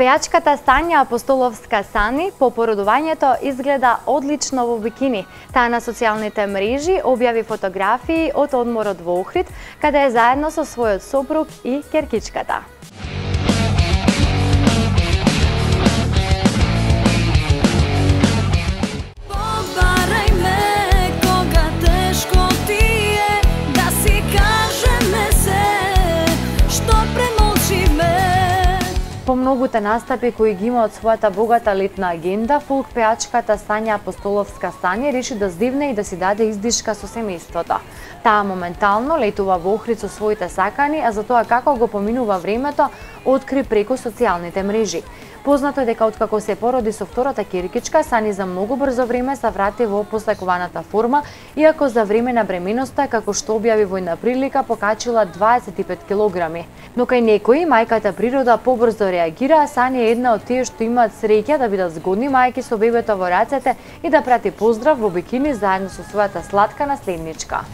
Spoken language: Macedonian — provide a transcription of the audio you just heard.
Пејачката Сања Апостоловска Сани по породувањето изгледа одлично во бикини. Таа на социјалните мрежи објави фотографии од одморот во Охрид, каде е заедно со својот сопруг и ќеркичката. По многуте настапи кои ги има од својата богата летна агенда, фолк пејачката Сања Апостоловска Сани реши да здивне и да си даде издишка со семејството. Таа моментално летува во Охрид со своите сакани, а за тоа како го поминува времето, откри преку социјалните мрежи. Познато е дека откако се породи со втората ќеркичка, Сани за многу брзо време се врати во посакуваната форма, иако за време на бременоста, како што објави во една прилика, покачила 25 килограми. Но кај некои мајката природа побрзо реагира, а Сани е една од тие што имаат среќа да бидат згодни мајки со бебето во рацете и да прати поздрав во бикини заедно со својата сладка наследничка.